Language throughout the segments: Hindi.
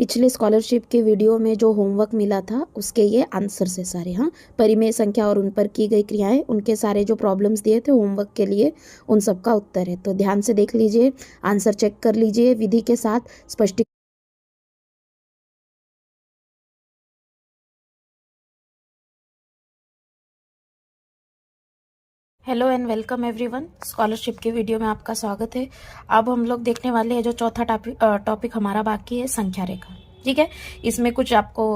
पिछले स्कॉलरशिप के वीडियो में जो होमवर्क मिला था उसके ये आंसर्स है सारे। हाँ, परिमेय संख्या और उन पर की गई क्रियाएं, उनके सारे जो प्रॉब्लम्स दिए थे होमवर्क के लिए, उन सब का उत्तर है। तो ध्यान से देख लीजिए, आंसर चेक कर लीजिए विधि के साथ। स्पष्ट hello and welcome everyone, scholarship के वीडियो में आपका स्वागत है। अब हम लोग देखने वाले हैं जो चौथा टॉपिक हमारा बाकी है, संख्या रेखा। ठीक है, इसमें कुछ आपको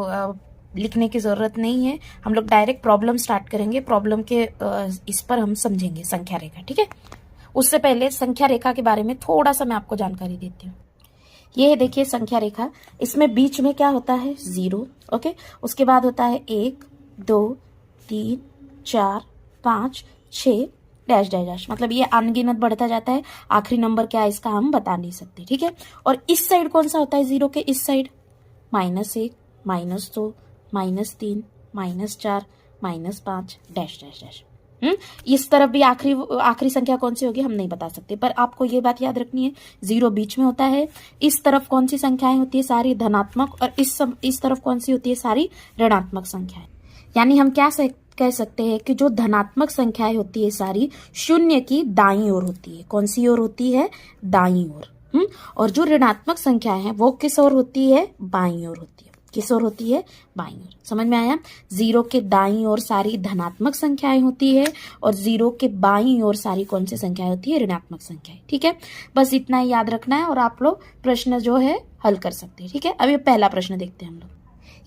लिखने की जरूरत नहीं है। हम लोग डायरेक्ट प्रॉब्लम स्टार्ट करेंगे। प्रॉब्लम के इस पर हम समझेंगे संख्या रेखा। ठीक है, उससे पहले संख्या रेखा के बारे में थोड़ा सा मैं आपको जानकारी देती हूँ। ये है, देखिए संख्या रेखा, इसमें बीच में क्या होता है, 0। ओके, उसके बाद होता है 1 2 3 4 5 6 डैश डैश डैश, मतलब ये अनगिनत बढ़ता जाता है। आखिरी नंबर क्या है इसका हम बता नहीं सकते। ठीक है, और इस साइड कौन सा होता है 0 के इस साइड, -1 -2 -3 -4 -5 डैश डैश डैश। इस तरफ भी आखिरी संख्या कौन सी होगी हम नहीं बता सकते, पर आपको ये बात याद रखनी है, 0 बीच में होता है। इस तरफ कौन सी संख्याएं होती है, सारी धनात्मक, और इस तरफ कौन सी होती है, सारी ऋणात्मक संख्याएं। यानी हम क्या कह सकते हैं कि जो धनात्मक संख्याएं होती है सारी शून्य की दाईं ओर होती है। कौन सी ओर होती है, दाईं ओर। और जो ऋणात्मक संख्याएं हैं वो किस ओर होती है, बाईं ओर होती है। किस ओर होती है, बाईं ओर। समझ में आया, 0 के दाईं ओर सारी धनात्मक संख्याएं होती है और 0 के बाईं ओर सारी कौन सी संख्याएं होती है, ऋणात्मक संख्याएं। ठीक है, बस इतना ही याद रखना है और आप लोग प्रश्न जो है हल कर सकते हैं। ठीक है, अभी पहला प्रश्न देखते हैं हम लोग।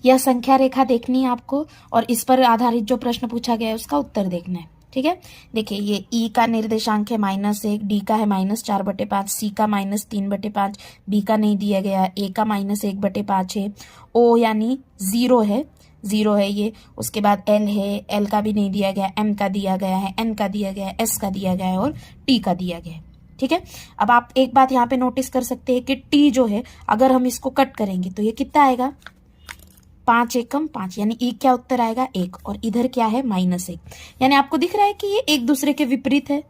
यह संख्या रेखा देखनी है आपको और इस पर आधारित जो प्रश्न पूछा गया है उसका उत्तर देखना है। ठीक है, देखिए ये ई का निर्देशांक है -1, डी का है -4/5, सी का -3/5, बी का नहीं दिया गया, ए का -1/5 है, ओ यानी 0 है, 0 है ये। उसके बाद एल है, एल का भी नहीं दिया गया, एम का दिया गया है, एन का दिया गया है, एस का दिया गया है और टी का दिया गया है। ठीक है, अब आप एक बात यहाँ पे नोटिस कर सकते हैं कि टी जो है, अगर हम इसको कट करेंगे तो ये कितना आएगा, 5 एकम 5, यानी ई क्या उत्तर आएगा, 1। और इधर क्या है, -1, यानी आपको दिख रहा है कि ये एक दूसरे के विपरीत है।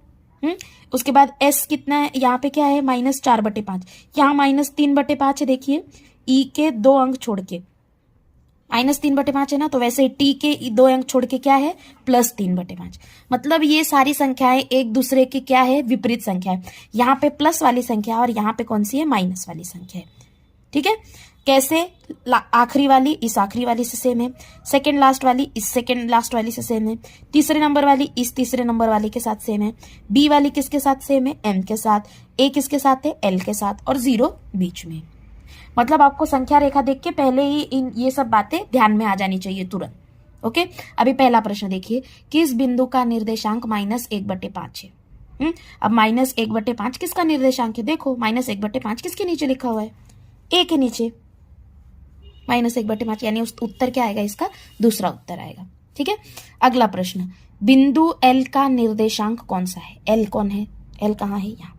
उसके बाद एस कितना है, यहाँ पे क्या है, -4/5, यहाँ -3/5 है। देखिए ई के 2 अंक छोड़ के -3/5 है ना, तो वैसे टी के 2 अंक छोड़ के क्या है, +3/5। मतलब ये सारी संख्याएं एक दूसरे की क्या है, विपरीत संख्या है। यहाँ पे प्लस वाली संख्या और यहाँ पे कौन सी है, माइनस वाली संख्या है। ठीक है, कैसे, आखिरी वाली इस आखिरी वाली से सेम है, सेकंड लास्ट वाली इस सेकंड लास्ट वाली से सेम है, तीसरे नंबर वाली इस तीसरे नंबर वाली के साथ सेम है, बी वाली किसके साथ सेम है, एम के साथ, ए किसके साथ है, एल के साथ, और 0 बीच में। मतलब आपको संख्या रेखा देख के पहले ही ये सब बातें ध्यान में आ जानी चाहिए तुरंत। ओके, अभी पहला प्रश्न देखिए, किस बिंदु का निर्देशांक -1/5 है। अब -1/5 किसका निर्देशांक है, देखो -1/5 किसके नीचे लिखा हुआ है, ए के नीचे, -1/5, यानी उस उत्तर क्या आएगा, इसका दूसरा उत्तर आएगा। ठीक है, अगला प्रश्न, बिंदु एल का निर्देशांक कौन सा है, एल कौन है, एल कहाँ है, यहाँ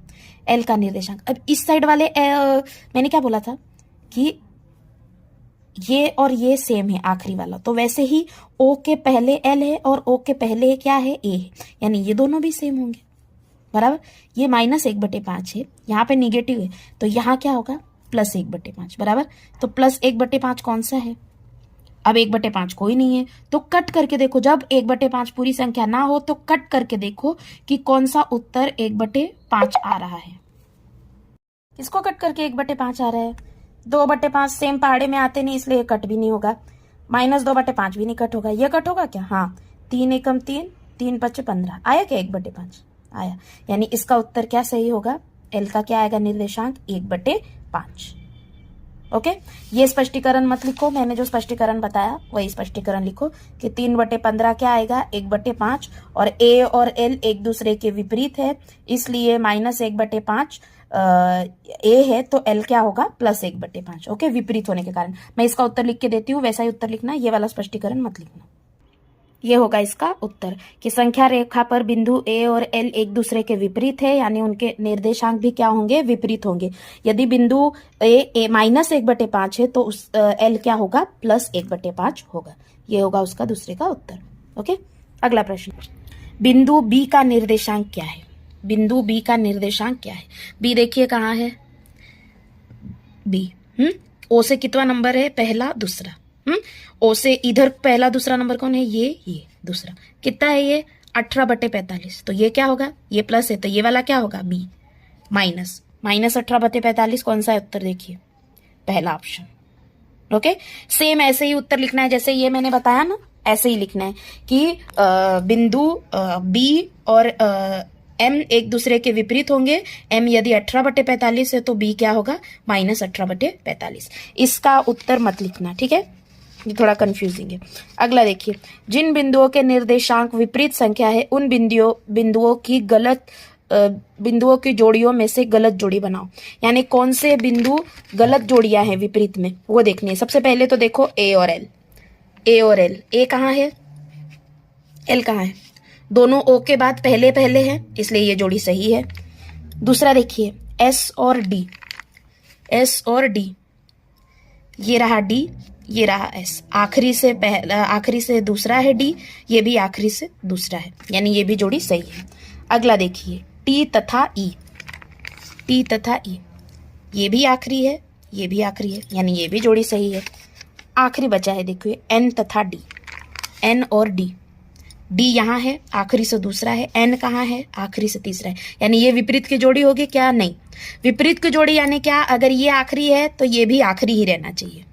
एल का निर्देशांक। अब इस साइड वाले मैंने क्या बोला था कि ये और ये सेम है आखिरी वाला, तो वैसे ही ओ के पहले एल है और ओ के पहले क्या है, ए है, यानी ये दोनों भी सेम होंगे बराबर। ये -1/5 है, यहाँ पे निगेटिव है, तो यहाँ क्या होगा, +1/5 बराबर। तो +1/5 कौन सा है, अब 1/5 कोई नहीं है, तो कट करके देखो, जब 1/5 पूरी संख्या ना हो तो कट करके देखो कि कौन सा उत्तर 1/5 आ रहा है। किसको कट करके 1/5 आ रहा है, 2/5 सेम पहाड़े में आते नहीं, इसलिए कट भी नहीं होगा। -2/5 भी नहीं कट होगा, ये कट होगा क्या, हाँ, 3 एकम 3, 3 × 15 आया क्या, 1/5 आया, यानी इसका उत्तर क्या सही होगा, एल का क्या आएगा निर्देशांक, 1/5। ओके, ये स्पष्टीकरण मत लिखो, मैंने जो स्पष्टीकरण बताया वही स्पष्टीकरण लिखो कि 3/15 क्या आएगा, 1/5, और ए और एल एक दूसरे के विपरीत है, इसलिए -1/5 ए है तो एल क्या होगा, +1/5। ओके, विपरीत होने के कारण मैं इसका उत्तर लिख के देती हूँ, वैसा ही उत्तर लिखना, ये वाला स्पष्टीकरण मत लिखना। ये होगा इसका उत्तर कि संख्या रेखा पर बिंदु ए और एल एक दूसरे के विपरीत है, यानी उनके निर्देशांक भी क्या होंगे, विपरीत होंगे। यदि बिंदु ए -1/5 है तो उस एल क्या होगा, +1/5 होगा। ये होगा उसका दूसरे का उत्तर। ओके, अगला प्रश्न, बिंदु बी का निर्देशांक क्या है, बिंदु बी का निर्देशांक क्या है, बी देखिए कहाँ है, बी ओ से कितना नंबर है, पहला दूसरा। ओ से इधर पहला दूसरा नंबर कौन है, ये दूसरा। कितना है ये, 18/45। तो ये क्या होगा, ये प्लस है तो ये वाला क्या होगा, बी। माइनस 18/45 कौन सा है उत्तर, देखिए पहला ऑप्शन। ओके, सेम ऐसे ही उत्तर लिखना है जैसे ये मैंने बताया ना, ऐसे ही लिखना है कि बिंदु बी और एम एक दूसरे के विपरीत होंगे। एम यदि 18/45 है तो बी क्या होगा, -18/45। इसका उत्तर मत लिखना, ठीक है, ये थोड़ा कंफ्यूजिंग है। अगला देखिए, जिन बिंदुओं के निर्देशांक विपरीत संख्या है उन बिंदुओं की जोड़ियों में से गलत जोड़ी बनाओ। यानी कौन से बिंदु गलत जोड़ियां हैं विपरीत में, वो देखनी है। सबसे पहले तो देखो ए और एल, ए कहाँ है, एल कहाँ है, दोनों ओ के बाद पहले पहले हैं, इसलिए ये जोड़ी सही है। दूसरा देखिए एस और डी, ये रहा डी, ये रहा एस। आखिरी से दूसरा है डी, ये भी आखिरी से दूसरा है, यानी ये भी जोड़ी सही है। अगला देखिए टी तथा ई, ये भी आखिरी है, ये भी आखिरी है, यानी ये भी जोड़ी सही है। आखिरी बचा है देखिए एन तथा डी, एन और डी यहाँ है, आखिरी से दूसरा है, एन कहाँ है, आखिरी से तीसरा है, यानी ये विपरीत की जोड़ी होगी क्या, नहीं। विपरीत की जोड़ी यानी क्या, अगर ये आखिरी है तो ये भी आखिरी ही रहना चाहिए,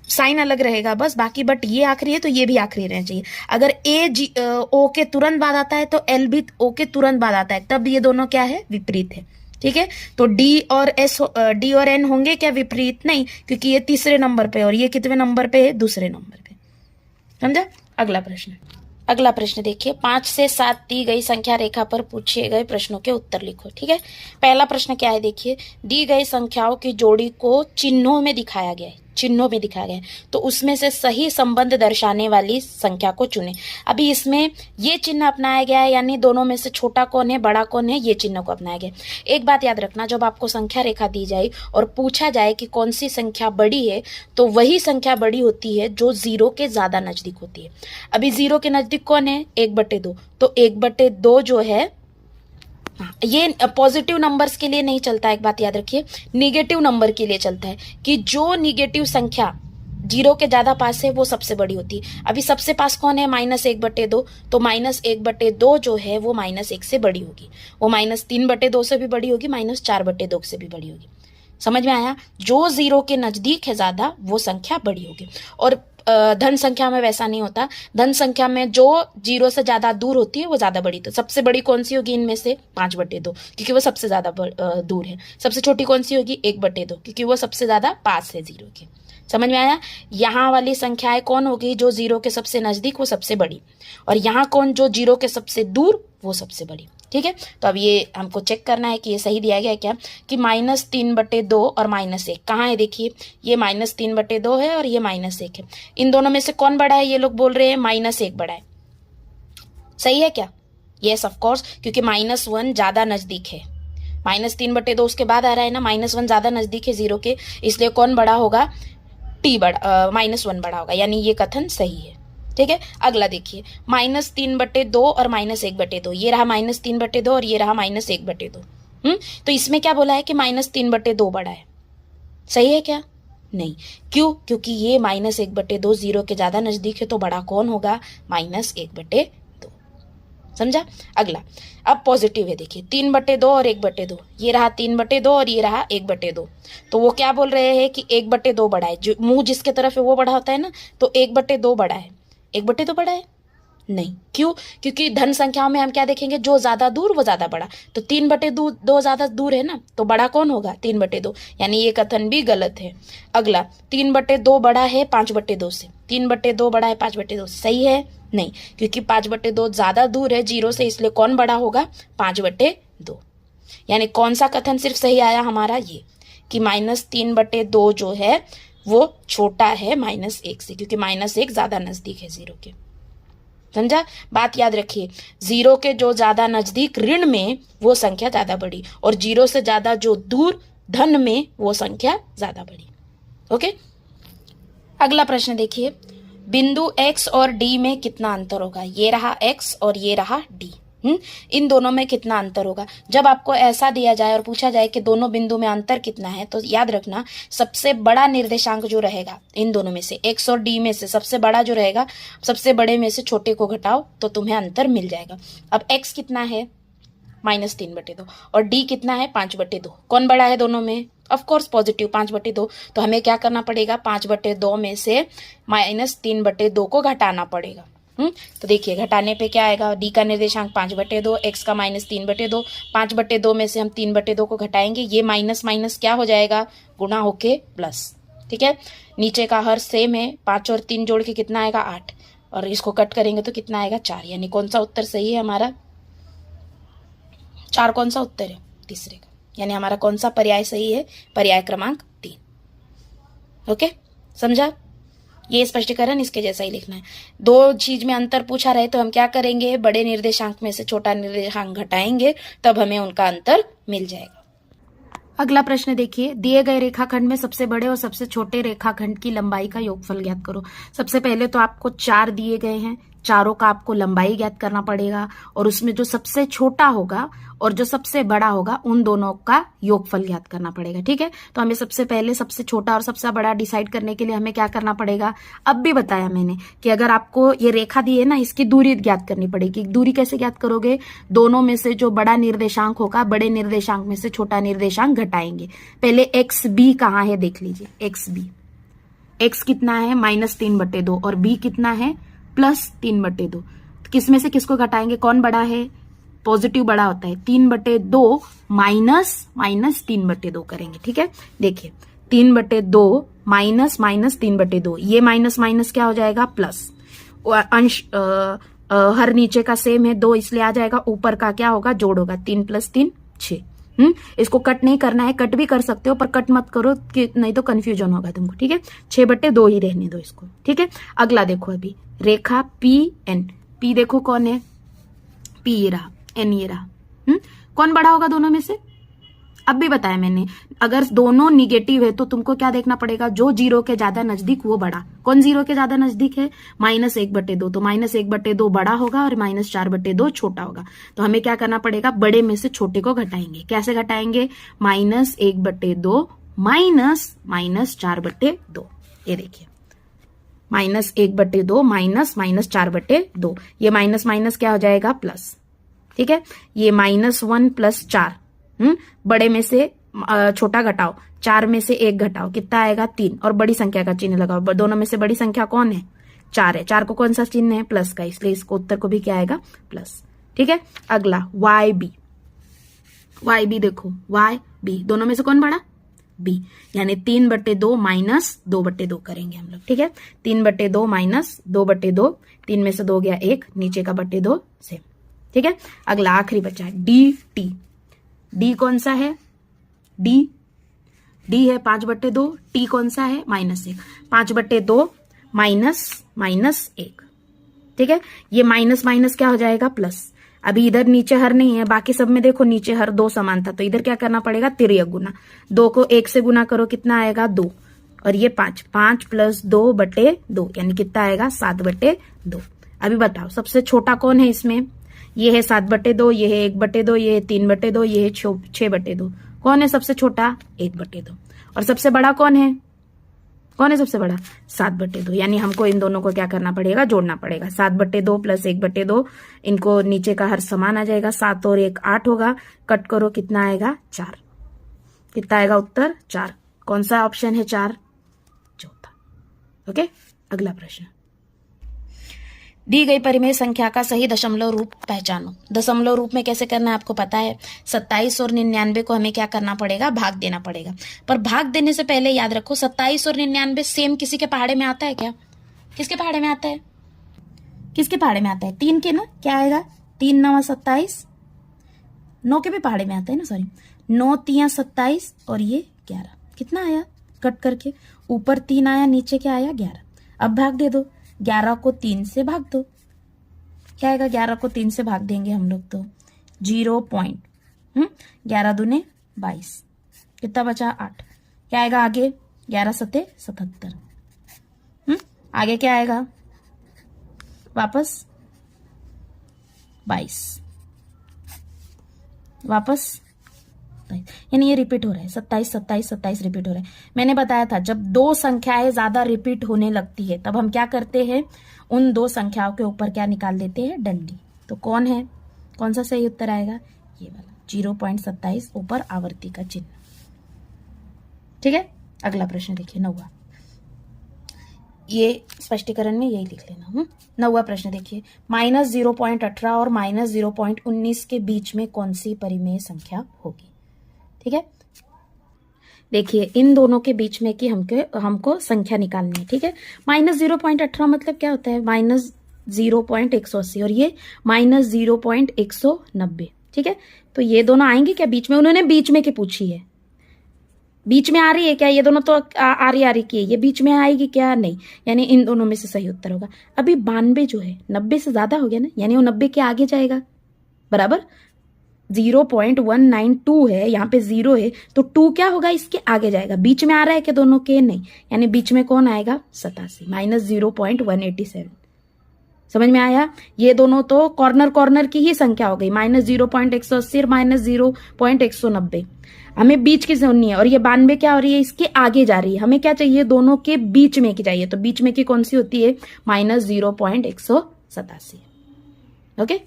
साइन अलग रहेगा बस बाकी, बट ये आखिरी है तो ये भी आखिरी रहना चाहिए। अगर ओ के तुरंत बाद आता है तो एल भी ओ के तुरंत बाद आता है, तब ये दोनों क्या है, विपरीत है, ठीक है। तो डी और एन होंगे क्या विपरीत, नहीं, क्योंकि ये तीसरे नंबर पे और ये कितने नंबर पे है, दूसरे नंबर पे, समझा। अगला प्रश्न देखिए, 5 से 7 दी गई संख्या रेखा पर पूछे गए प्रश्नों के उत्तर लिखो, ठीक है। पहला प्रश्न क्या है, देखिए दी गई संख्याओं की जोड़ी को चिन्हों में दिखाया गया है, तो उसमें से सही संबंध दर्शाने वाली संख्या को चुने। अभी इसमें ये चिन्ह अपनाया गया है, यानी दोनों में से छोटा कौन है, बड़ा कौन है, ये चिन्ह को अपनाया गया। एक बात याद रखना, जब आपको संख्या रेखा दी जाए और पूछा जाए कि कौन सी संख्या बड़ी है, तो वही संख्या बड़ी होती है जो 0 के ज्यादा नजदीक होती है। अभी 0 के नजदीक कौन है, 1/2, तो 1/2 जो है, ये पॉजिटिव नंबर्स के लिए नहीं चलता, एक बात याद रखिए, निगेटिव नंबर के लिए चलता है कि जो निगेटिव संख्या 0 के ज्यादा पास है वो सबसे बड़ी होती है। अभी सबसे पास कौन है, -1/2, तो -1/2 जो है वो -1 से बड़ी होगी, वो -3/2 से भी बड़ी होगी, -4/2 से भी बड़ी होगी। समझ में आया, जो 0 के नजदीक है ज्यादा वो संख्या बड़ी होगी। और धन संख्या में वैसा नहीं होता, धन संख्या में जो 0 से ज्यादा दूर होती है वो ज्यादा बड़ी, तो सबसे बड़ी कौन सी होगी इनमें से, 5/2, क्योंकि वो सबसे ज्यादा दूर है। सबसे छोटी कौन सी होगी, 1/2, क्योंकि वो सबसे ज्यादा पास है 0 के। समझ में आया, यहाँ वाली संख्याएं कौन होगी, जो 0 के सबसे नजदीक वो सबसे बड़ी, और यहाँ कौन, जो 0 के सबसे दूर वो सबसे बड़ी, ठीक है। तो अब ये हमको चेक करना है कि ये सही दिया गया है क्या, कि -3/2 और -1 कहाँ है, देखिए ये -3/2 है और ये -1 है। इन दोनों में से कौन बड़ा है, ये लोग बोल रहे हैं -1 बड़ा है, सही है क्या, यस ऑफ कोर्स, क्योंकि -1 ज्यादा नजदीक है। -3/2 उसके बाद आ रहा है ना, -1 ज्यादा नजदीक है 0 के, इसलिए कौन बड़ा होगा, -1 बड़ा होगा, यानी ये कथन सही है, ठीक है। अगला देखिए, -3/2 और -1/2, ये रहा -3/2 और ये रहा -1/2। तो इसमें क्या बोला है कि -3/2 बड़ा है, सही है क्या, नहीं, क्यों, क्योंकि ये -1/2 0 के ज्यादा नजदीक है, तो बड़ा कौन होगा, -1/2, समझा। अगला अब पॉजिटिव है, देखिए 3/2 और 1/2, ये रहा 3/2 और ये रहा 1/2, तो वो क्या बोल रहे हैं कि 1/2 बड़ा है, जो मुंह जिसके तरफ है वो बड़ा होता है ना, तो 1/2 बड़ा है, 1/2 बड़ा है, नहीं, क्यों, क्योंकि धन संख्याओं में हम क्या देखेंगे, जो ज्यादा दूर वो ज्यादा बड़ा, तो 3/2 ज्यादा दूर है ना, तो बड़ा कौन होगा, 3/2, यानी ये कथन भी गलत है। अगला 3/2 बड़ा है 5/2 से, 3/2 बड़ा है 5/2 से, सही है, नहीं, क्योंकि 5/2 ज्यादा दूर है 0 से, इसलिए कौन बड़ा होगा, 5/2, यानी कौन सा कथन सिर्फ सही आया हमारा, ये कि -3/2 जो है वो छोटा है -1 से, क्योंकि -1 ज्यादा नजदीक है 0 के, समझा। बात याद रखिए, 0 के जो ज्यादा नजदीक ऋण में वो संख्या ज्यादा बड़ी, और 0 से ज्यादा जो दूर धन में वो संख्या ज्यादा बड़ी, ओके। अगला प्रश्न देखिए, बिंदु x और d में कितना अंतर होगा, ये रहा x और ये रहा d, इन दोनों में कितना अंतर होगा। जब आपको ऐसा दिया जाए और पूछा जाए कि दोनों बिंदु में अंतर कितना है, तो याद रखना सबसे बड़ा निर्देशांक जो रहेगा इन दोनों में से, x और d में से सबसे बड़ा जो रहेगा, सबसे बड़े में से छोटे को घटाओ तो तुम्हें अंतर मिल जाएगा। अब x कितना है -3/2 और d कितना है 5/2। कौन बड़ा है दोनों में? Of course positive 5/2। तो हमें क्या करना पड़ेगा, 5/2 में से -3/2 को घटाना पड़ेगा। तो देखिए घटाने पे क्या आएगा, d का निर्देशांक 5/2, x का -3/2, 5/2 में से हम 3/2 को घटाएंगे, ये माइनस माइनस क्या हो जाएगा, गुणा होके प्लस। ठीक है, नीचे का हर सेम है, 5 और 3 जोड़ के कितना आएगा 8, और इसको कट करेंगे तो कितना आएगा 4। यानी कौन सा उत्तर सही है हमारा, 4 कौन सा उत्तर है, तीसरे का। यानी हमारा कौन सा पर्याय सही है, पर्याय क्रमांक 3। ओके, समझा? ये स्पष्टीकरण इसके जैसा ही लिखना है। दो चीज में अंतर पूछा रहे तो हम क्या करेंगे, बड़े निर्देशांक में से छोटा निर्देशांक घटाएंगे, तब हमें उनका अंतर मिल जाएगा। अगला प्रश्न देखिए, दिए गए रेखाखंड में सबसे बड़े और सबसे छोटे रेखाखंड की लंबाई का योगफल ज्ञात करो। सबसे पहले तो आपको 4 दिए गए हैं, चारों का आपको लंबाई ज्ञात करना पड़ेगा, और उसमें जो सबसे छोटा होगा और जो सबसे बड़ा होगा उन दोनों का योगफल ज्ञात करना पड़ेगा। ठीक है, तो हमें सबसे पहले सबसे छोटा और सबसे बड़ा डिसाइड करने के लिए हमें क्या करना पड़ेगा, अब भी बताया मैंने कि अगर आपको ये रेखा दी है ना, इसकी दूरी ज्ञात करनी पड़ेगी। दूरी कैसे ज्ञात करोगे, दोनों में से जो बड़ा निर्देशांक होगा, बड़े निर्देशांक में से छोटा निर्देशांक घटाएंगे। पहले एक्स बी कहाँ है देख लीजिए, एक्स बी, एक्स कितना है -3/2 और बी कितना है +3/2। किस में से किसको घटाएंगे, कौन बड़ा है, पॉजिटिव बड़ा होता है, 3/2 माइनस 3/2 करेंगे। ठीक है, देखिए 3/2 माइनस -3/2, ये माइनस माइनस क्या हो जाएगा प्लस, अंश हर नीचे का सेम है 2 इसलिए आ जाएगा, ऊपर का क्या होगा जोड़ होगा, 3 + 3 6। इसको कट नहीं करना है, कट भी कर सकते हो पर कट मत करो कि नहीं तो कंफ्यूजन होगा तुमको। ठीक है, 6/2 ही रहने दो इसको। ठीक है, अगला देखो अभी रेखा PN, P देखो कौन है, P ये रहा, N ये रहा। कौन बड़ा होगा दोनों में से, अब भी बताया मैंने, अगर दोनों निगेटिव है तो तुमको क्या देखना पड़ेगा, जो 0 के ज्यादा नजदीक वो बड़ा। कौन 0 के ज्यादा नजदीक है, -1/2, तो -1/2 बड़ा होगा और -4/2 छोटा होगा। तो हमें क्या करना पड़ेगा, बड़े में से छोटे को घटाएंगे। कैसे घटाएंगे, -1/2 -4/2, ये देखिए -1/2 -4/2, ये माइनस माइनस क्या हो जाएगा प्लस। ठीक है, ये -1 + 4, बड़े में से छोटा घटाओ, 4 में से 1 घटाओ, कितना आएगा 3, और बड़ी संख्या का चिन्ह लगाओ। दोनों में से बड़ी संख्या कौन है, 4 है, 4 को कौन सा चिन्ह है, प्लस का, इसलिए इसको उत्तर को भी क्या आएगा प्लस। ठीक है, अगला YB, YB देखो, YB दोनों में से कौन बड़ा, B, यानी 3/2 -2/2 करेंगे हम लोग। ठीक है, 3/2 -2/2, 3 में से 2 गया 1, नीचे का 2 सेम। ठीक है, अगला आखिरी बचा DT, D कौन सा है, D है 5/2, T कौन सा है -1, 5/2 -1। ठीक है, ये माइनस माइनस क्या हो जाएगा प्लस। अभी इधर नीचे हर नहीं है, बाकी सब में देखो नीचे हर 2 समान था, तो इधर क्या करना पड़ेगा, तिर्यक गुना, 2 को 1 से गुना करो कितना आएगा 2, और ये 5 + 2/2 यानी कितना आएगा 7/2। अभी बताओ सबसे छोटा कौन है इसमें, ये है 7/2, ये है 1/2, ये है 3/2, ये है 6/2। कौन है सबसे छोटा, 1/2। और सबसे बड़ा कौन है, सबसे बड़ा 7/2। यानी हमको इन दोनों को क्या करना पड़ेगा, जोड़ना पड़ेगा। 7/2 + 1/2, इनको नीचे का हर समान आ जाएगा, 7 और 1 8 होगा, कट करो कितना आएगा 4, कितना आएगा उत्तर 4। कौन सा ऑप्शन है 4, चौथा। ओके, अगला प्रश्न, दी गई परिमेय संख्या का सही दशमलव रूप पहचानो। दशमलव रूप में कैसे करना है आपको पता है, 27 और 99 को हमें क्या करना पड़ेगा, भाग देना पड़ेगा। पर भाग देने से पहले याद रखो 27 और 99 सेम किसी के पहाड़े में आता है क्या, किसके पहाड़े में आता है, किसके पहाड़े में आता है, 3 के ना, क्या आएगा 3 9 27, 9 के भी पहाड़े में आता है ना, सॉरी 9 3 27 और ये 11, कितना आया कट करके, ऊपर 3 आया, नीचे क्या आया 11। अब भाग दे दो, 11 को 3 से भाग दो, क्या आएगा, 11 को 3 से भाग देंगे हम लोग तो 0 पॉइंट, 11 दूने 22, कितना बचा 8, क्या आएगा आगे, 11 सते 77, आगे क्या आएगा वापस 22, वापस, यानी ये रिपीट हो रहा है, 27 27 27 रिपीट हो रहा है। मैंने बताया था जब दो संख्याएं ज्यादा रिपीट होने लगती है तब हम क्या करते हैं, उन दो संख्याओं के ऊपर क्या निकाल देते हैं, डंडी। तो कौन है, कौन सा सही उत्तर आएगा, ये वाला 0.27 ऊपर आवर्ती का चिन्ह। ठीक है, अगला प्रश्न देखिए 9वां, ये स्पष्टीकरण में यही लिख लेना। 9वां प्रश्न देखिए, -0.18 और -0.19 के बीच में कौन सी परिमेय संख्या होगी। ठीक है, देखिए इन दोनों के बीच में की हमको संख्या निकालनी है। ठीक है, -0.18 मतलब क्या होता है, -0.180 और ये -0.190। ठीक है, तो ये दोनों आएंगे क्या बीच में, उन्होंने बीच में की पूछी है, बीच में आ रही है क्या, ये दोनों तो आ रही की है, ये बीच में आएगी क्या, नहीं, यानी इन दोनों में से सही उत्तर होगा। अभी 92 जो है 90 से ज्यादा हो गया ना, यानी वो 90 के आगे जाएगा, बराबर 0.192 है, यहाँ पे 0 है तो 2 क्या होगा, इसके आगे जाएगा। बीच में आ रहा है कि दोनों के, नहीं, यानी बीच में कौन आएगा, 87 -0.187। समझ में आया, ये दोनों तो कॉर्नर की ही संख्या हो गई, -0.180 और -0.190। हमें बीच की सुननी है, और ये 92 क्या हो रही है, इसके आगे जा रही है। हमें क्या चाहिए, दोनों के बीच में की चाहिए, तो बीच में की कौन सी होती है, -0.187। ओके,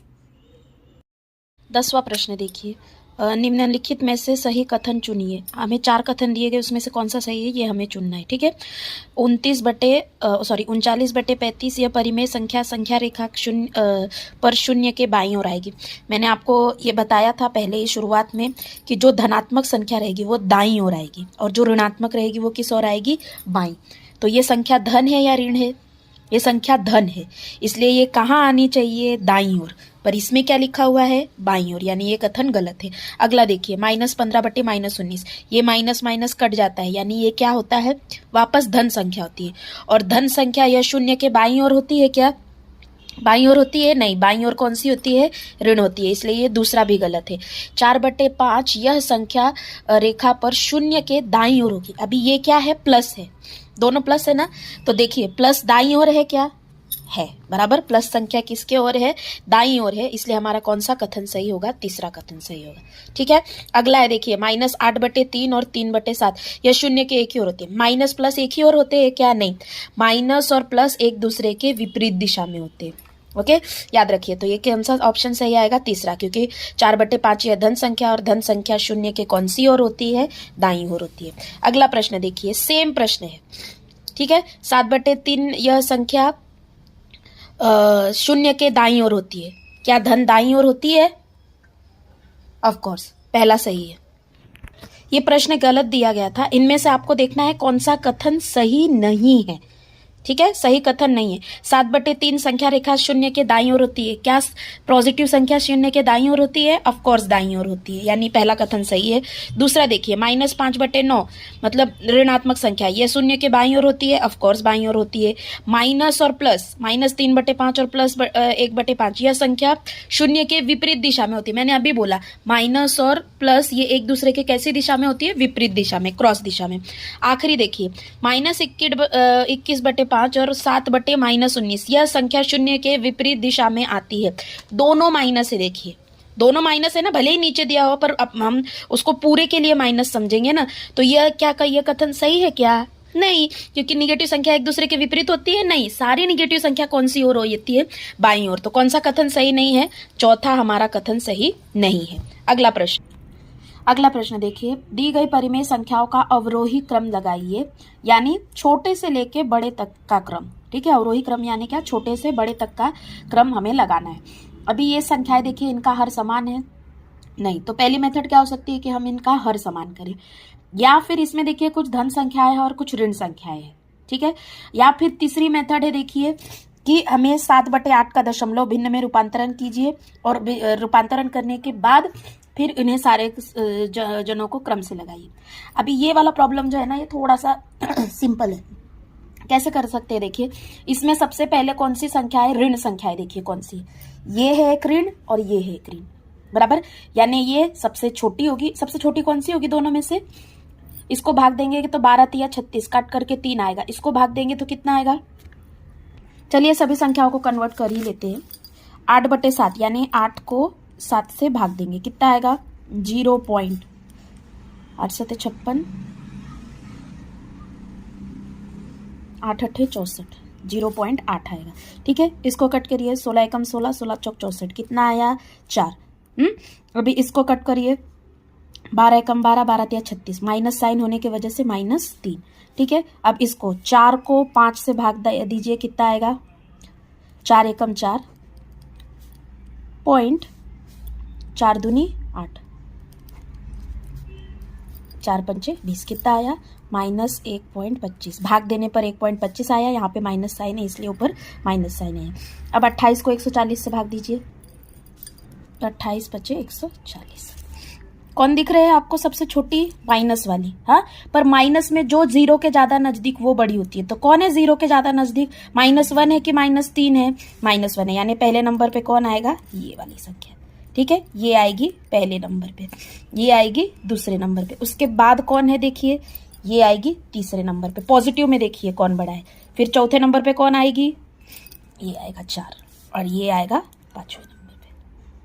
10वां प्रश्न देखिए, निम्नलिखित में से सही कथन चुनिए। हमें 4 कथन दिए गए, उसमें से कौन सा सही है ये हमें चुनना है। ठीक है, 39/35 यह परिमेय संख्या रेखा पर शून्य के बाईं ओर आएगी। मैंने आपको ये बताया था पहले ही शुरुआत में कि जो धनात्मक संख्या रहेगी वो दाईं ओर आएगी और जो ऋणात्मक रहेगी वो किस ओर आएगी, बाईं। तो ये संख्या धन है या ऋण है, ये संख्या धन है, इसलिए ये कहाँ आनी चाहिए, दाईं ओर, पर इसमें क्या लिखा हुआ है, बाईं ओर, यानी ये कथन गलत है। अगला देखिए, -15/-19, ये माइनस माइनस कट जाता है, यानी ये क्या होता है, वापस धन संख्या होती है। और धन संख्या यह शून्य के बाईं ओर होती है क्या, बाईं ओर होती है, नहीं, बाईं ओर कौन सी होती है, ऋण होती है, इसलिए ये दूसरा भी गलत है। 4/5 यह संख्या रेखा पर शून्य के दाईं ओर होगी। अभी ये क्या है, प्लस है, दोनों प्लस है ना, तो देखिए प्लस दाईं ओर है क्या, है, बराबर, प्लस संख्या किसके ओर है, दाईं ओर है, इसलिए हमारा कौन सा कथन सही होगा, तीसरा कथन सही होगा। ठीक है, अगला है देखिए, -8/3 और 3/7 यह शून्य के एक ही ओर होते हैं। माइनस प्लस एक ही ओर होते हैं क्या, नहीं, माइनस और प्लस एक दूसरे के विपरीत दिशा में होते हैं। ओके, याद रखिए, तो ये कौन सा ऑप्शन सही आएगा, तीसरा, क्योंकि 4/5 यह धन संख्या और धन संख्या शून्य के कौन सी ओर होती है, दाईं ओर होती है। अगला प्रश्न देखिए, सेम प्रश्न है। ठीक है, 7/3 यह संख्या शून्य के दाईं ओर होती है, क्या धन दाईं ओर होती है, ऑफ कोर्स पहला सही है। ये प्रश्न गलत दिया गया था, इनमें से आपको देखना है कौन सा कथन सही नहीं है। ठीक है, सही कथन नहीं है। 7/3 संख्या रेखा शून्य के दाईं ओर होती है, क्या पॉजिटिव संख्या शून्य के दाईं ओर होती है, ऑफ कोर्स दाईं ओर होती है, यानी पहला कथन सही है। दूसरा देखिए, -5/9 मतलब ऋणात्मक संख्या, यह शून्य के बाईं ओर होती है, ऑफ कोर्स बाईं ओर होती है। माइनस और प्लस, -3/5 और प्लस 1/5 यह संख्या शून्य के विपरीत दिशा में होती है। मैंने अभी बोला माइनस और प्लस ये एक दूसरे के कैसी दिशा में होती है, विपरीत दिशा में, क्रॉस दिशा में। आखिरी देखिए, -21/5 और 7/-19 यह संख्या शून्य के विपरीत दिशा में आती है। दोनों माइनस है, देखिए दोनों माइनस है ना, भले ही नीचे दिया हो पर अब हम उसको पूरे के लिए माइनस समझेंगे ना, तो यह क्या यह कथन सही है क्या, नहीं, क्योंकि निगेटिव संख्या एक दूसरे के विपरीत होती है, नहीं, सारी निगेटिव संख्या कौन सी ओर होती है, बाईं ओर, तो कौन सा कथन सही नहीं है, चौथा हमारा कथन सही नहीं है। अगला प्रश्न देखिए, दी गई परिमेय संख्याओं का अवरोही क्रम लगाइए, यानी छोटे से लेके बड़े तक का क्रम। ठीक है, अवरोही क्रम यानी क्या, छोटे से बड़े तक का क्रम हमें लगाना है। अभी ये संख्याएं देखिए, इनका हर समान है, नहीं, तो पहली मेथड क्या हो सकती है कि हम इनका हर समान करें, या फिर इसमें देखिए कुछ धन संख्याएं हैं और कुछ ऋण संख्याएं हैं। ठीक है, या फिर तीसरी मेथड है देखिए कि हमें 7/8 का दशमलव भिन्न में रूपांतरण कीजिए और रूपांतरण करने के बाद फिर इन्हें सारे जनों को क्रम से लगाइए। अभी ये वाला प्रॉब्लम जो है ना, ये थोड़ा सा सिंपल है, कैसे कर सकते हैं, देखिए इसमें सबसे पहले कौन सी संख्या है, ऋण संख्या है, देखिए कौन सी, ये है एक ऋण और ये है एक ऋण, बराबर, यानी ये सबसे छोटी होगी। सबसे छोटी कौन सी होगी दोनों में से, इसको भाग देंगे तो 12×3 = 36, काट करके 3 आएगा, इसको भाग देंगे तो कितना आएगा, चलिए सभी संख्याओं को कन्वर्ट कर ही लेते हैं। 8/7 यानी 8 को 7 से भाग देंगे, कितना आएगा, 0.8×56 8×8 = 64, 0.8 आएगा। ठीक है, इसको कट करिए, 16 एकम 16, 16 चौक 64, कितना आया 4। अभी इसको कट करिए, 12 एकम 12, 12 तिया 36, माइनस साइन होने की वजह से -3। ठीक है, अब इसको 4 को 5 से भाग दीजिए, कितना आएगा 4 एकम 4, 4 दूनी 8, 4 पंचे 20, कितना आया -1.25। भाग देने पर 1.25 आया, यहाँ पे माइनस साइन है इसलिए ऊपर माइनस साइन है। अब 28 को 140 से भाग दीजिए, तो 28 बचे 140। कौन दिख रहे हैं आपको सबसे छोटी? माइनस वाली। हाँ, पर माइनस में जो 0 के ज्यादा नजदीक वो बड़ी होती है। तो कौन है 0 के ज्यादा नजदीक? -1 है कि -3 है? -1 है, यानी पहले नंबर पे कौन आएगा? ये वाली संख्या। ठीक है, ये आएगी पहले नंबर पे, ये आएगी दूसरे नंबर पे, उसके बाद कौन है देखिए, ये आएगी तीसरे नंबर पे। पॉजिटिव में देखिए कौन बड़ा है। फिर चौथे नंबर पे कौन आएगी? ये आएगा 4, और ये आएगा 5वें नंबर पे।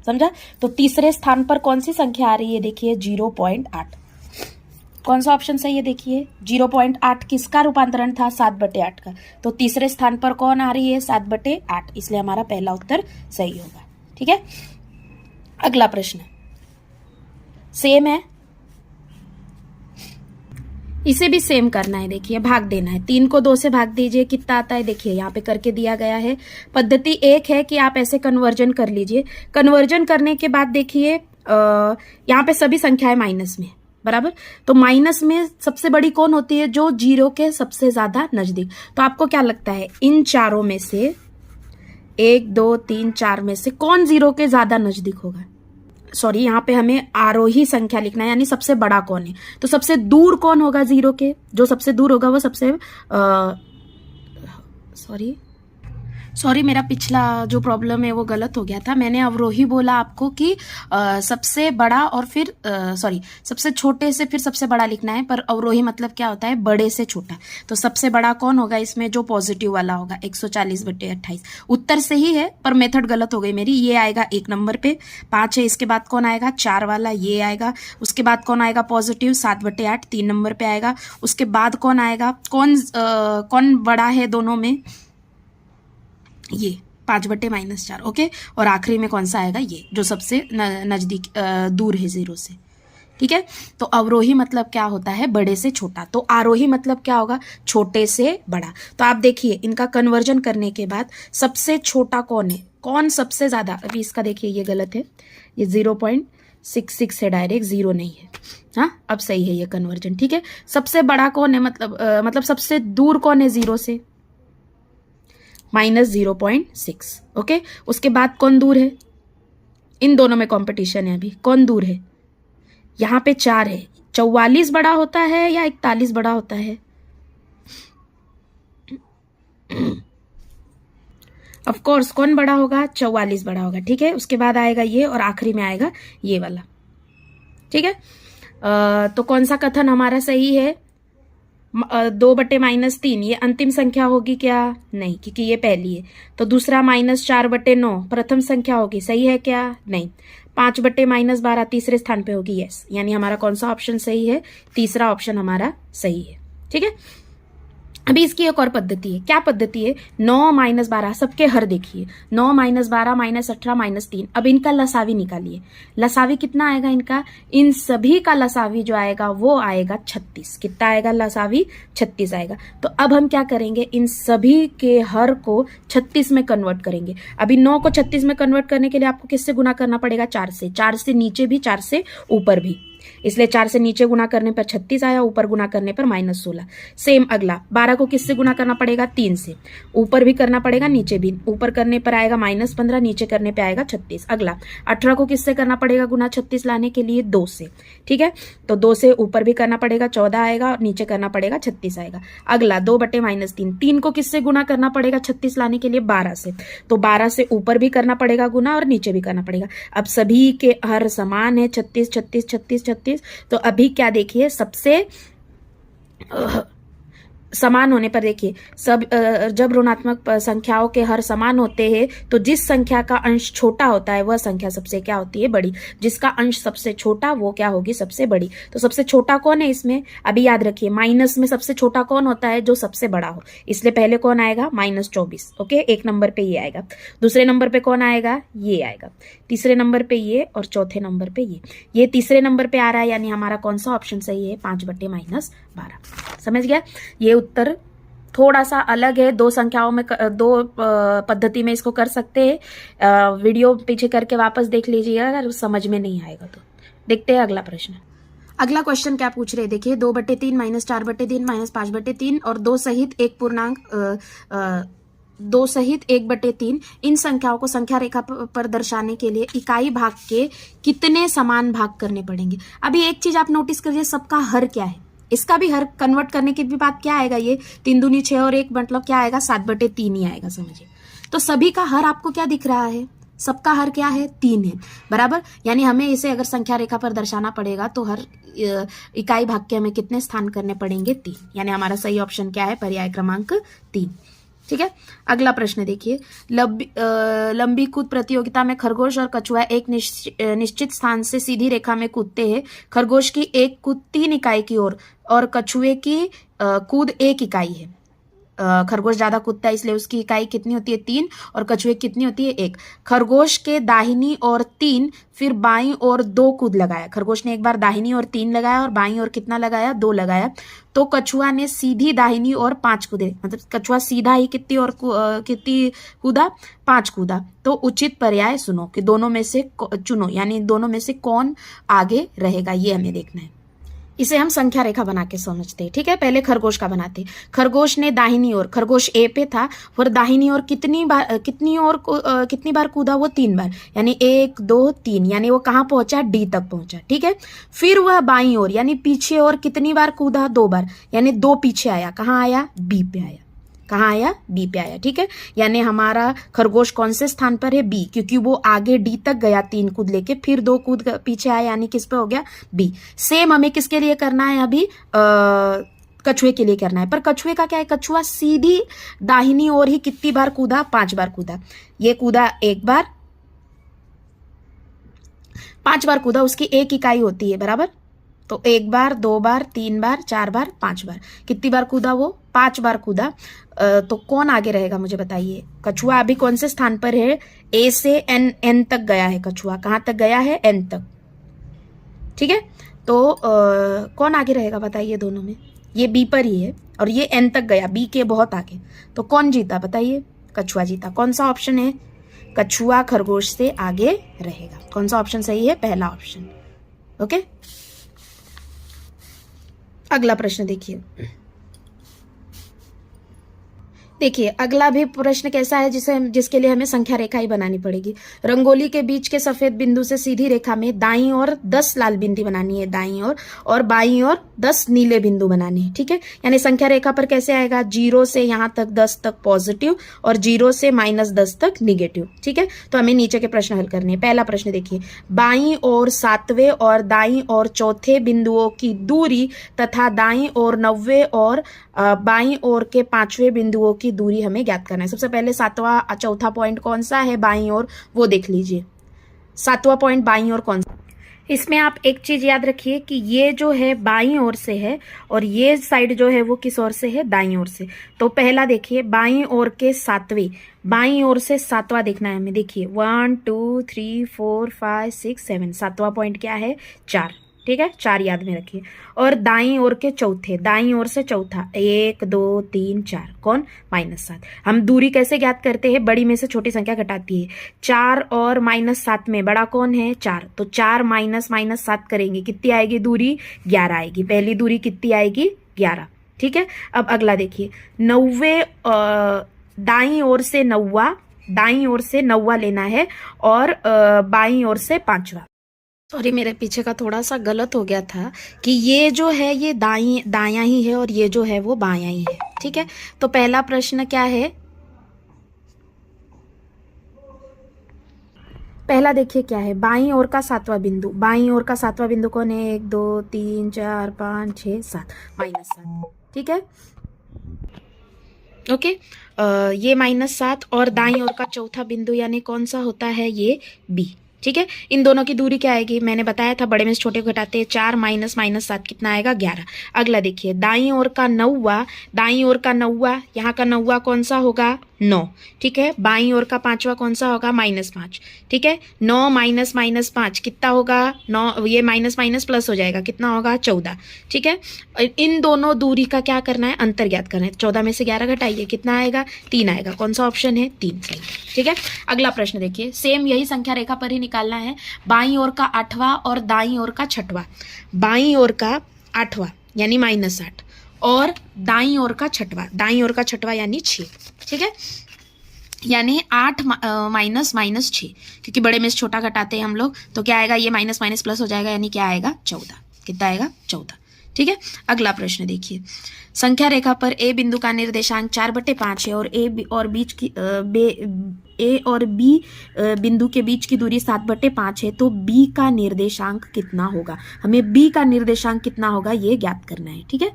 समझा? तो तीसरे स्थान पर कौन सी संख्या आ रही है देखिए, 0.8। कौन सा ऑप्शन सही है देखिए, 0.8 किसका रूपांतरण था? 7/8 का। तो तीसरे स्थान पर कौन आ रही है? 7/8, इसलिए हमारा पहला उत्तर सही होगा। ठीक है, अगला प्रश्न सेम है, इसे भी सेम करना है। देखिए, भाग देना है, 3 को 2 से भाग दीजिए, कितना आता है देखिए, यहाँ पे करके दिया गया है। पद्धति एक है कि आप ऐसे कन्वर्जन कर लीजिए। कन्वर्जन करने के बाद देखिए यहाँ पे सभी संख्याएं माइनस में, बराबर। तो माइनस में सबसे बड़ी कौन होती है? जो 0 के सबसे ज्यादा नजदीक। तो आपको क्या लगता है, इन चारों में से 1 2 3 4 में से कौन 0 के ज्यादा नजदीक होगा? सॉरी, यहाँ पे हमें आरोही संख्या लिखना है, यानी सबसे बड़ा कौन है। तो सबसे दूर कौन होगा 0 के? जो सबसे दूर होगा वो सबसे सॉरी, मेरा पिछला जो प्रॉब्लम है वो गलत हो गया था। मैंने अवरोही बोला आपको कि सबसे बड़ा और फिर सबसे छोटे से फिर सबसे बड़ा लिखना है, पर अवरोही मतलब क्या होता है? बड़े से छोटा। तो सबसे बड़ा कौन होगा इसमें? जो पॉजिटिव वाला होगा, 140/28। उत्तर सही है, पर मेथड गलत हो गई मेरी। ये आएगा 1 नंबर पे, 5 है, इसके बाद कौन आएगा? 4 वाला, ये आएगा। उसके बाद कौन आएगा पॉजिटिव? 7/8, 3 नंबर पे आएगा। उसके बाद कौन आएगा? कौन बड़ा है दोनों में? ये 5/-4। ओके, और आखिरी में कौन सा आएगा? ये जो सबसे नजदीक दूर है 0 से। ठीक है, तो अवरोही मतलब क्या होता है? बड़े से छोटा। तो आरोही मतलब क्या होगा? छोटे से बड़ा। तो आप देखिए, इनका कन्वर्जन करने के बाद सबसे छोटा कौन है? कौन सबसे ज्यादा? अभी इसका देखिए, ये गलत है, ये 0.66 है, डायरेक्ट 0 नहीं है। हाँ, अब सही है ये कन्वर्जन। ठीक है, सबसे बड़ा कौन है? मतलब सबसे दूर कौन है 0 से? -0.6। ओके, उसके बाद कौन दूर है? इन दोनों में कंपटीशन है अभी, कौन दूर है? यहां पे 4 है। 44 बड़ा होता है या 41 बड़ा होता है? ऑफ कोर्स कौन बड़ा होगा? 44 बड़ा होगा। ठीक है, उसके बाद आएगा ये, और आखिरी में आएगा ये वाला। ठीक है, तो कौन सा कथन हमारा सही है? 2/-3 ये अंतिम संख्या होगी क्या? नहीं, क्योंकि ये पहली है। तो दूसरा -4/9 प्रथम संख्या होगी, सही है क्या? नहीं। 5/-12 तीसरे स्थान पे होगी, यस। यानी हमारा कौन सा ऑप्शन सही है? तीसरा ऑप्शन हमारा सही है। ठीक है, अभी इसकी एक और पद्धति है। क्या पद्धति है? 9 - 12 सबके हर देखिए, 9 - 12 -18 -3। अब इनका लसावी निकालिए। लसावी कितना आएगा इनका? इन सभी का लसावी जो आएगा वो आएगा 36। कितना आएगा लसावी? 36 आएगा। तो अब हम क्या करेंगे? इन सभी के हर को 36 में कन्वर्ट करेंगे। अभी 9 को 36 में कन्वर्ट करने के लिए आपको किससे गुना करना पड़ेगा? 4 से। 4 से नीचे भी, 4 से ऊपर भी, इसलिए 4 से नीचे गुना करने पर 36 आया, ऊपर गुना करने पर -16। सेम अगला 12 को किससे गुना करना पड़ेगा? 3 से। ऊपर भी करना पड़ेगा, नीचे भी। ऊपर करने पर आएगा -15, नीचे करने पे आएगा 36। अगला 18 को किससे करना पड़ेगा गुना? 36 लाने के लिए 2 से। ठीक है, तो 2 से ऊपर भी करना पड़ेगा, 14 आएगा, और नीचे करना पड़ेगा 36 आएगा। अगला 2/-3, 3 को किससे गुना करना पड़ेगा 36 लाने के लिए? 12 से। तो 12 से ऊपर भी करना पड़ेगा गुना, और नीचे भी करना पड़ेगा। अब सभी के हर समान है, 36 36 36 36। तो अभी क्या देखिए, समान होने पर देखिए जब ऋणात्मक संख्याओं के हर समान होते हैं तो जिस संख्या का अंश छोटा होता है वह संख्या सबसे क्या होती है, बड़ी। जिसका अंश सबसे छोटा वो क्या होगी, सबसे बड़ी। तो सबसे छोटा कौन है इसमें, अभी याद रखिए माइनस में सबसे छोटा कौन होता है, जो सबसे बड़ा हो। इसलिए पहले कौन आएगा, -24। ओके, एक नंबर पे ये आएगा। दूसरे नंबर पे कौन आएगा, ये आएगा। तीसरे नंबर पे ये, और चौथे नंबर पे ये तीसरे नंबर पे आ रहा है, यानी हमारा कौन सा ऑप्शन सही है, 5/-12। समझ गया। ये उत्तर थोड़ा सा अलग है, दो संख्याओं में, दो पद्धति में इसको कर सकते हैं। वीडियो पीछे करके वापस देख लीजिएगा अगर समझ में नहीं आएगा तो। देखते हैं अगला प्रश्न। अगला क्वेश्चन क्या पूछ रहे हैं, देखिए 2/3 -4/3 -5/3 और 2 सहित 1 पूर्णांक 2 सहित 1/3 इन संख्याओं को संख्या रेखा पर दर्शाने के लिए इकाई भाग के कितने समान भाग करने पड़ेंगे। अभी एक चीज आप नोटिस करिए, सबका हर क्या है, इसका भी हर कन्वर्ट करने की भी बात क्या आएगा, ये 3 दूनी 6 और 1 मतलब क्या आएगा, 7/3 ही आएगा, समझिए। तो सभी का हर आपको क्या दिख रहा है, सबका हर क्या है, 3 है, बराबर। यानी हमें इसे अगर संख्या रेखा पर दर्शाना पड़ेगा तो हर इकाई भाग के हमें कितने स्थान करने पड़ेंगे, 3। यानी हमारा सही ऑप्शन क्या है, पर्याय क्रमांक 3। ठीक है। अगला प्रश्न देखिए, लंबी कूद प्रतियोगिता में खरगोश और कछुआ एक निश्चित स्थान से सीधी रेखा में कूदते हैं। खरगोश की एक कूद 3 इकाई की ओर और कछुए की कूद 1 इकाई है। खरगोश ज्यादा कूदता है इसलिए उसकी इकाई कितनी होती है, 3, और कछुए की कितनी होती है, 1। खरगोश के दाहिनी ओर 3 फिर बाईं ओर 2 कूद लगाया। खरगोश ने एक बार दाहिनी ओर 3 लगाया और बाईं ओर कितना लगाया, 2 लगाया। तो कछुआ ने सीधी दाहिनी ओर 5 कूदे, मतलब कछुआ सीधा ही कितनी कूदा, 5 कूदा। तो उचित पर्याय सुनो कि दोनों में से चुनो, यानी दोनों में से कौन आगे रहेगा, ये हमें देखना है। इसे हम संख्या रेखा बना के समझते हैं। ठीक है, पहले खरगोश का बनाते हैं। खरगोश ने दाहिनी ओर, खरगोश ए पे था और दाहिनी ओर कितनी बार कूदा, वो 3 बार, यानी 1 2 3, यानी वो कहाँ पहुंचा, डी तक पहुंचा। ठीक है, फिर वह बाईं ओर यानी पीछे और कितनी बार कूदा, 2 बार, यानी 2 पीछे आया, कहाँ आया, बी पे आया। कहाँ आया, बी पे आया। ठीक है, यानी हमारा खरगोश कौन से स्थान पर है, बी, क्योंकि वो आगे डी तक गया 3 कूद लेके, फिर 2 कूद पीछे आया, यानी किस पे हो गया, बी। सेम हमें किसके लिए करना है, अभी कछुए के लिए करना है। पर कछुए का क्या है, कछुआ सीधी दाहिनी ओर ही कितनी बार कूदा, 5 बार कूदा। ये कूदा 1 बार, 5 बार कूदा, उसकी 1 इकाई होती है, बराबर। तो 1 बार, 2 बार, 3 बार, 4 बार, 5 बार, कितनी बार कूदा, वो 5 बार कूदा। तो कौन आगे रहेगा मुझे बताइए। कछुआ अभी कौन से स्थान पर है, ए से एन तक गया है। कछुआ कहां तक गया है, एन तक। ठीक है, तो कौन आगे रहेगा बताइए दोनों में। ये बी पर ही है और ये एन तक गया, बी के बहुत आगे। तो कौन जीता बताइए, कछुआ जीता। कौन सा ऑप्शन है, कछुआ खरगोश से आगे रहेगा। कौन सा ऑप्शन सही है, पहला ऑप्शन। ओके, अगला प्रश्न देखिए। देखिए अगला भी प्रश्न कैसा है, जिसके लिए हमें संख्या रेखा ही बनानी पड़ेगी। रंगोली के बीच के सफेद बिंदु से सीधी रेखा में दाईं ओर 10 लाल बिंदी बनानी है, दाईं ओर, और बाईं ओर 10 नीले बिंदु बनाने हैं। ठीक है, यानी संख्या रेखा पर कैसे आएगा, 0 से यहां तक 10 तक पॉजिटिव और 0 से -10 तक निगेटिव। ठीक है, तो हमें नीचे के प्रश्न हल करने हैं। पहला प्रश्न देखिए, बाईं ओर 7वें और दाईं ओर चौथे बिंदुओं की दूरी तथा दाईं ओर 9वें और बाईं ओर के 5वें बिंदुओं की दूरी हमें ज्ञात करना है। सबसे पहले चौथा पॉइंट कौन सा है बाईं ओर, वो देख लीजिए। 7वां पॉइंट बाईं ओर कौन सा। इसमें आप एक चीज याद रखिए कि ये जो है बाईं ओर से है और ये साइड जो है वो किस ओर से है, दाईं ओर से। तो पहला देखिए, बाईं ओर के 7वें, बाईं ओर से 7वां देखना है हमें। देखिए 1 2 3 4 5 6 7, 7वां पॉइंट क्या है, 4। ठीक है, 4 याद में रखिए। और दाईं ओर के चौथे, दाईं ओर से चौथा, 1 2 3 4, कौन, -7। हम दूरी कैसे ज्ञात करते हैं, बड़ी में से छोटी संख्या घटाती है। 4 और -7 में बड़ा कौन है, 4। तो 4 -7 करेंगे, कितनी आएगी दूरी, 11 आएगी। पहली दूरी कितनी आएगी, 11। ठीक है, अब अगला देखिए, 9वें, दाईं ओर से 9वां, दाईं ओर से 9वां लेना है और बाईं ओर से 5वां। सॉरी, मेरे पीछे का थोड़ा सा गलत हो गया था कि ये जो है ये दायां ही है और ये जो है वो बायां ही है। ठीक है, तो पहला प्रश्न क्या है, पहला देखिए क्या है, बाईं ओर का 7वां बिंदु। बाईं ओर का 7वां बिंदु कौन है, 1 2 3 4 5 6 7, -7। ठीक है, ओके, ये -7 और दाईं ओर का चौथा बिंदु यानी कौन सा होता है, ये बी। ठीक है, इन दोनों की दूरी क्या आएगी, मैंने बताया था बड़े में से छोटे को घटाते हैं, 4 माइनस -7 कितना आएगा, 11। अगला देखिए, दाईं ओर का नौवा, दाईं ओर का नौवा, यहाँ का नौवा कौन सा होगा, 9। ठीक है, बाईं ओर का पांचवा कौन सा होगा, -5। ठीक है, 9 माइनस -5 कितना होगा, 9, ये माइनस माइनस प्लस हो जाएगा, कितना होगा, 14। ठीक है, इन दोनों दूरी का क्या करना है, अंतर ज्ञात करना है। 14 में से 11 घटाइए, कितना आएगा, 3 आएगा। कौन सा ऑप्शन है, 3 सही। ठीक है, अगला प्रश्न देखिए, सेम यही संख्या रेखा पर ही निकालना है। बाईं ओर का 8वां और दाईं ओर का 6वां, बाईं ओर का 8वां यानी -8 और दाईं ओर का 6वां, दाईं ओर का 6वां यानी 6। ठीक है, यानी 8 माइनस -6, क्योंकि बड़े में से छोटा घटाते हैं हम लोग, तो क्या आएगा, ये माइनस माइनस प्लस हो जाएगा, यानी क्या आएगा, 14। कितना आएगा, 14। ठीक है, अगला प्रश्न देखिए, संख्या रेखा पर ए बिंदु का निर्देशांक 4/5 है और ए और बी बिंदु के बीच की दूरी 7/5 है, तो बी का निर्देशांक कितना होगा। हमें बी का निर्देशांक कितना होगा ये ज्ञात करना है। ठीक है,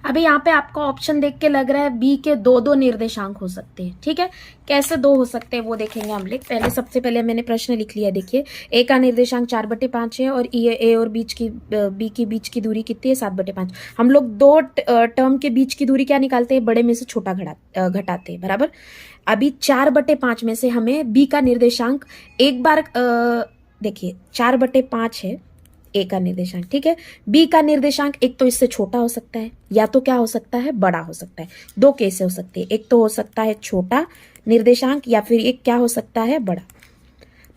अभी यहाँ पे आपको ऑप्शन देख के लग रहा है बी के दो निर्देशांक हो सकते हैं। ठीक है, कैसे 2 हो सकते हैं वो देखेंगे हम लोग। पहले सबसे पहले मैंने प्रश्न लिख लिया, देखिए ए का निर्देशांक 4/5 है और ए और बी के बीच की दूरी कितनी है, 7/5। हम लोग 2 टर्म के बीच की दूरी क्या निकालते हैं, बड़े में से छोटा घटाते हैं, बराबर। अभी 4/5 में से हमें बी का निर्देशांक एक बार देखिए 4/5 है ए का निर्देशांक। ठीक है, बी का निर्देशांक एक तो इससे छोटा हो सकता है, या तो क्या हो सकता है, बड़ा हो सकता है। 2 केस हो सकते हैं, एक तो हो सकता है छोटा निर्देशांक या फिर एक क्या हो सकता है, बड़ा।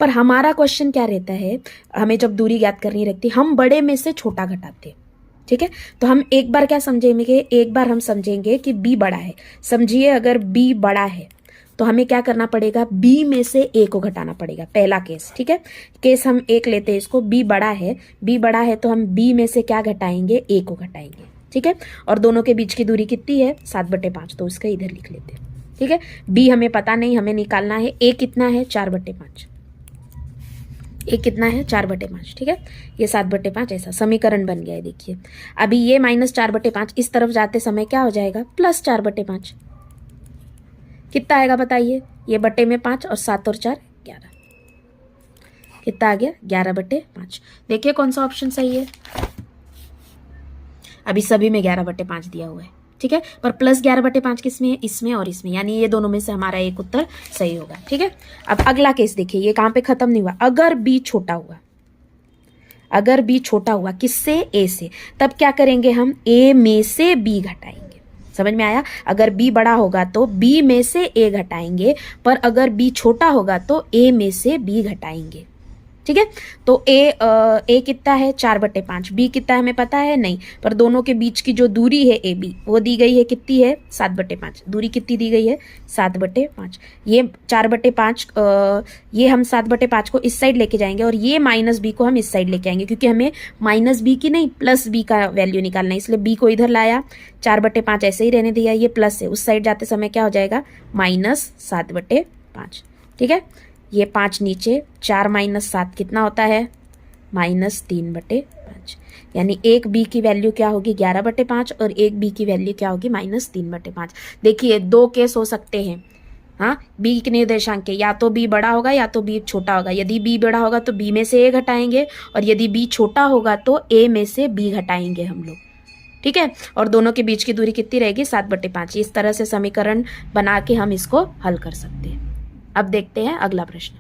पर हमारा क्वेश्चन क्या रहता है, हमें जब दूरी ज्ञात करनी रहती है, हम बड़े में से छोटा घटाते हैं। ठीक है, तो हम एक बार क्या समझेंगे, एक बार हम समझेंगे कि बी बड़ा है। समझिए अगर बी बड़ा है तो हमें क्या करना पड़ेगा, बी में से ए को घटाना पड़ेगा, पहला केस। ठीक है, केस हम एक लेते हैं इसको, बी बड़ा है तो हम बी में से क्या घटाएंगे, ए को घटाएंगे। ठीक है, और दोनों के बीच की दूरी कितनी है, 7/5, तो इसका इधर लिख लेते हैं। ठीक है, बी हमें पता नहीं, हमें निकालना है ए कितना है, 4/5। ए कितना है, 4/5। ठीक है, ये 7/5 ऐसा समीकरण बन गया है। देखिए अभी ये -4/5 इस तरफ जाते समय क्या हो जाएगा, +4/5। कितना आएगा बताइए, ये बटे में 5 और 7 और 4 11, कितना आ गया, 11/5। देखिए कौन सा ऑप्शन सही है, अभी सभी में 11/5 दिया हुआ है। ठीक है, पर +11/5 किसमें है, इसमें और इसमें, यानी ये दोनों में से हमारा एक उत्तर सही होगा। ठीक है, अब अगला केस देखिए, ये कहां पे खत्म नहीं हुआ, अगर बी छोटा हुआ, अगर बी छोटा हुआ किससे, ए से, तब क्या करेंगे हम, ए में से बी घटाएंगे। समझ में आया, अगर बी बड़ा होगा तो बी में से ए घटाएंगे, पर अगर बी छोटा होगा तो ए में से बी घटाएंगे। ठीक है, तो ए कितना है, 4/5, बी कितना है हमें पता है नहीं, पर दोनों के बीच की जो दूरी है ए बी वो दी गई है, कितनी है, 7/5। दूरी कितनी दी गई है, 7/5। ये 4/5, ये हम 7/5 को इस साइड लेके जाएंगे और ये -b को हम इस साइड लेके आएंगे, क्योंकि हमें -b की नहीं +b का वैल्यू निकालना है, इसलिए b को इधर लाया, 4/5 ऐसे ही रहने दिया, ये प्लस है, उस साइड जाते समय क्या हो जाएगा, -7/5। ठीक है, ये 5 नीचे, 4 - 7 कितना होता है, -3/5। यानी एक बी की वैल्यू क्या होगी, 11/5 और एक बी की वैल्यू क्या होगी, -3/5। देखिए 2 केस हो सकते हैं, हाँ, बी के निर्देशांक के, या तो बी बड़ा होगा या तो बी छोटा होगा। यदि बी बड़ा होगा तो बी में से ए घटाएंगे, और यदि बी छोटा होगा तो ए में से बी घटाएंगे हम लोग। ठीक है, और दोनों के बीच की दूरी कितनी रहेगी, 7/5। इस तरह से समीकरण बना के हम इसको हल कर सकते हैं। अब देखते हैं अगला प्रश्न।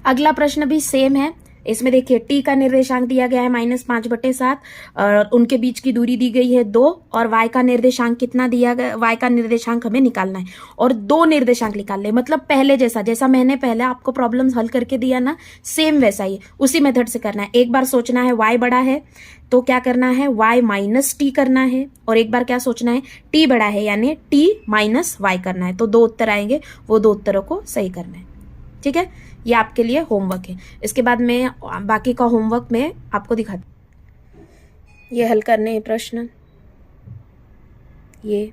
अगला प्रश्न भी सेम है, इसमें देखिए टी का निर्देशांक दिया गया है -5/7 और उनके बीच की दूरी दी गई है 2, और वाई का निर्देशांक कितना दिया गया, वाई का निर्देशांक हमें निकालना है और 2 निर्देशांक निकाल ले, मतलब पहले जैसा मैंने पहले आपको प्रॉब्लम्स हल करके दिया ना, सेम वैसा ही उसी मेथड से करना है। एक बार सोचना है वाई बड़ा है तो क्या करना है, y -t करना है, और एक बार क्या सोचना है, t बड़ा है यानी t - y करना है। तो 2 उत्तर आएंगे, वो 2 उत्तरों को सही करना है। ठीक है, ये आपके लिए होमवर्क है। इसके बाद में बाकी का होमवर्क मैं आपको दिखाती, ये हल करने हैं प्रश्न, ये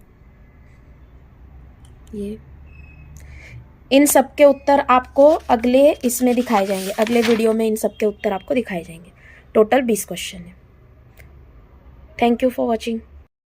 इन सब के उत्तर आपको अगले इसमें दिखाए जाएंगे, अगले वीडियो में इन सब के उत्तर आपको दिखाए जाएंगे। टोटल 20 क्वेश्चन है। Thank you for watching.